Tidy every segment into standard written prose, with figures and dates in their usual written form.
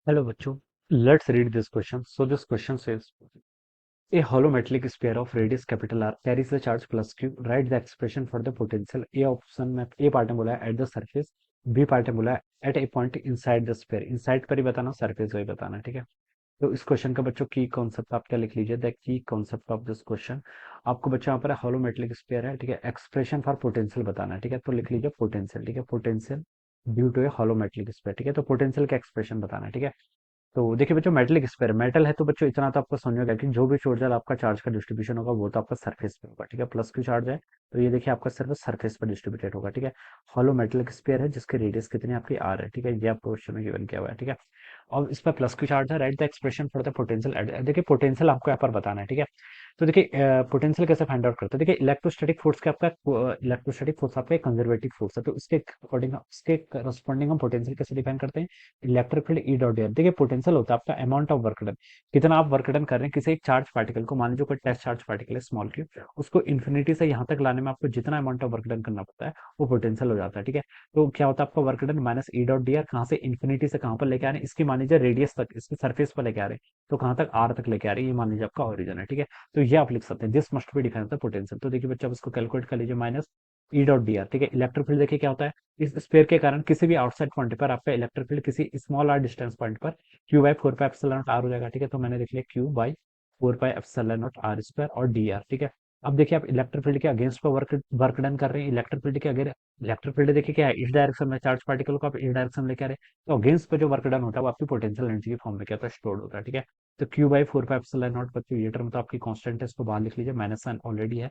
Hello बच्चों, let's read this question. So this question says, a hollow metallic sphere of radius capital R carries the charge plus Q. Write the expression for the potential. A option में A part में बोला है at the surface, B part में बोला है at a point inside the sphere. Inside पर ही बताना, सरफेस वही बताना, ठीक है. तो इस क्वेश्चन का बच्चों की कॉन्सेप्ट आप क्या लिख लीजिए. The key concept of this question, आपको बच्चों यहाँ पर हॉलो मेटलिक स्फीयर है, ठीक है. एक्सप्रेशन फॉर पोटेंशियल बताना है, ठीक है. तो लिख लीजिए पोटेंशियल, ठीक है. Potential due to a hollow metallic sphere, ठीक है. तो पोटेंशियल का एक्सप्रेशन बताना है, ठीक है. तो देखिए बच्चों, मेटेलिक स्फीयर मेटल है तो बच्चों इतना तो आपको समझ में गया कि जो भी ऊर्जा आपका चार्ज का डिस्ट्रीब्यूशन होगा वो तो आपका सरफेस पे होगा, ठीक है. प्लस क्यू चार्ज है तो ये देखिए आपका सिर्फ सरफेस पर डिस्ट्रीब्यूटेड होगा, ठीक है. हॉलो मेटेलिक स्फीयर है जिसकी रेडियस कितनी आपकी आर है, ठीक है. ये आपको क्वेश्चन में गिवन किया हुआ है, ठीक है. और इस पर प्लस क्यू चार्ज है. Right the expression for the potential. देखिए पोटेंशियल आपको यहाँ पर बताना है, ठीक है. तो देखिए पोटेंशियल कैसे फाइंड आउट करते हैं. देखिए इलेक्ट्रोस्टैटिक फोर्स के आपका इलेक्ट्रोस्टैटिक फोर्स आपका कंजर्वेटिव फोर्स है, तो इसके अकॉर्डिंग इसके करस्पॉन्डिंग हम पोटेंशियल कैसे डिफाइन करते हैं. Electric field E dot D R. देखिए पोटेंशियल होता है आपका अमाउंट ऑफ वर्क डन, कितना आप वर्क डन कर रहे हैं किसी एक चार्ज पार्टिकल को. मान लीजिए कोई टेस्ट चार्ज पार्टिकल है स्मॉल क्यू, उसको इन्फिनिटी से यहाँ तक लाने में आपको जितना अमाउंट ऑफ वर्क डन करना पड़ता है वो पोटेंशियल हो जाता है, ठीक है. तो क्या होता है आपका work done minus E dot D R. कहाँ से इन्फिनिटी से कहाँ पर लेके आ रहे हैं, इसकी मान लीजिए रेडियस तक, इसकी सरफेस पर लेके आ रहे हैं, तो कहाँ तक आर तक लेके आ रहे हैं, ये मान लीजिए आपका ओरिजन है, ठीक है. तो ये आप लिख सकते हैं, this must be define the potential. तो देखिए बच्चे आप इसको कैलकुलेट कर लीजिए, minus E dot D r, ठीक है. इलेक्ट्रिक फील्ड देखिए क्या होता है, इस स्फीयर के कारण किसी भी आउटसाइड पॉइंट पर आपका इलेक्ट्रिक फील्ड किसी स्मॉल आर डिस्टेंस पॉइंट पर q by four pi epsilon naught r हो जाएगा, ठीक है. तो मैंने लिख लिया q by four pi epsilon naught r square और डी आर, ठीक है. अब देखिए आप इलेक्ट्रिक फील्ड के अगेंस्ट पर वर्क वर्क डन कर रहे हैं. इलेक्ट्रिक फील्ड के अगर इलेक्ट्रिक फील्ड देखिए क्या है, इस डायरेक्शन में चार्ज पार्टिकल को आप इस डायरेक्शन में लेके आ रहे हैं, तो अगेंस्ट पे जो वर्क डन होता है वो आपकी पोटेंशियल एनर्जी की फॉर्म में क्या होता है, स्टोर्ड होता है, ठीक है. तो Q by four pi epsilon not, बच्चों ये टर्म तो आपकी कांस्टेंट है, इसको बाहर लिख लीजिए, माइनस साइन ऑलरेडी है.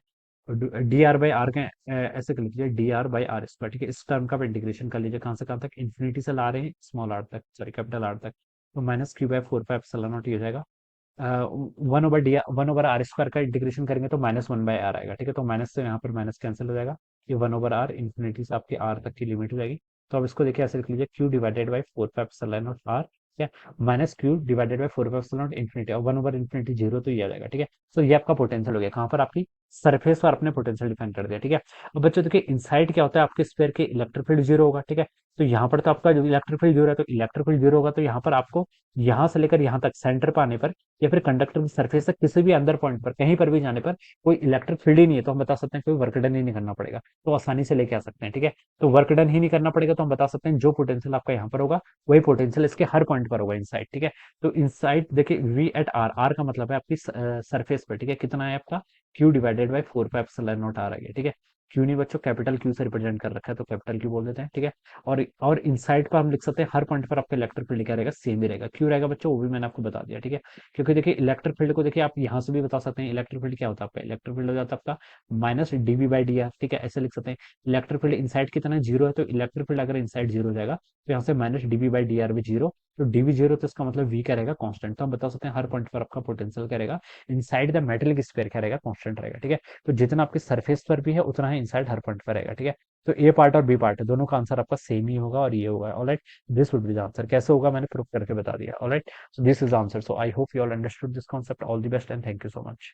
डी आर बाई आर के ऐसे कर लीजिए, d r by r square, ठीक है. इस टर्म का आप इंटीग्रेशन कर लीजिए, कहाँ से कहाँ तक, इन्फिनिटी से ला रहे हैं स्मॉल आर तक, सॉरी कैपिटल आर तक. तो minus Q by four pi epsilon not ये हो जाएगा. वन ओवर आर स्क्वायर का इंटीग्रेशन करेंगे तो माइनस वन बाय आर आएगा, ठीक है. तो माइनस से यहाँ पर माइनस कैंसिल हो जाएगा. ये वन ओवर आर इन्फिनिटी से आपकी आर तक की लिमिट हो जाएगी. तो अब इसको देखिए ऐसे लिख लीजिए, q divided by four pi epsilon naught r, ठीक है, minus q divided by four pi epsilon naught infinity, और वन ओवर इन्फिनिटी जीरो, तो ये आ जाएगा, ठीक है. तो ये आपका पोटेंशियल हो गया, कहाँ पर आपकी सरफेस पर आपने पोटेंशियल डिफाइन कर दिया, ठीक है. अब बच्चों देखिए इनसाइड क्या होता है, आपके स्फीयर के इलेक्ट्रिक फील्ड जीरो होगा, ठीक है. तो यहाँ पर तो आपका जो इलेक्ट्रिक फील्ड जीरो है, तो इलेक्ट्रिक फील्ड जीरो होगा तो यहाँ पर आपको यहाँ से लेकर यहाँ तक सेंटर पर आने पर या फिर कंडक्टर की सरफेस तक किसी भी अंदर पॉइंट पर कहीं पर भी जाने पर कोई इलेक्ट्रिक फील्ड ही नहीं है, तो हम बता सकते हैं कोई वर्क डन ही नहीं करना पड़ेगा, तो आसानी से लेके आ सकते हैं, ठीक है. तो वर्क डन ही नहीं करना पड़ेगा तो हम बता सकते हैं जो पोटेंशियल आपका यहाँ पर होगा वही पोटेंशियल इसके हर पॉइंट पर होगा इनसाइड, ठीक है. तो इनसाइड देखिए वी एट आर, आर का मतलब है आपकी सरफेस पर, ठीक है. कितना है आपका, Q divided by four pi epsilon naught R आ गया, ठीक है. क्यू नहीं बच्चों, कैपिटल क्यू से रिप्रेजेंट कर रखा है तो कैपिटल क्यू बोल देते हैं, ठीक है. और इनसाइड पर हम लिख सकते हैं हर पॉइंट पर आपका इलेक्ट्रिक फील्ड क्या रहेगा, सेम ही रहेगा. क्यों रहेगा बच्चों, वो भी मैंने आपको बता दिया, ठीक है. क्योंकि देखिए इलेक्ट्रिक फील्ड को देखिए आप यहाँ से भी बता सकते हैं, इलेक्ट्रिक फील्ड क्या होता है आपका, इलेक्ट्रिक फील्ड हो जाता है आपका minus dB by D r, ठीक है. ऐसे लिख सकते हैं, इलेक्ट्रिक फील्ड इनसाइड कितना जीरो है, तो इलेक्ट्रिक फील्ड अगर इनसाइड जीरो हो जाएगा तो यहाँ से minus dB by D R भी जीरो. तो डीवी जीरो, तो इसका मतलब वी क्या रहेगा, कांस्टेंट. तो हम बता सकते हैं हर पॉइंट पर आपका पोटेंशियल क्या रहेगा, इनसाइड द मेटेलिक स्फीयर क्या रहेगा, कांस्टेंट रहेगा, ठीक है. तो जितना आपके सरफेस पर भी है उतना ही इनसाइड हर पॉइंट पर रहेगा, ठीक है. तो ए पार्ट और बी पार्ट दोनों का आंसर आपका सेम ही होगा और ये होगा. Alright, this would be the answer. कैसे होगा मैंने प्रूफ करके बता दिया. Alright, so this is answer. So I hope you all understood this concept. All the best and thank you so much.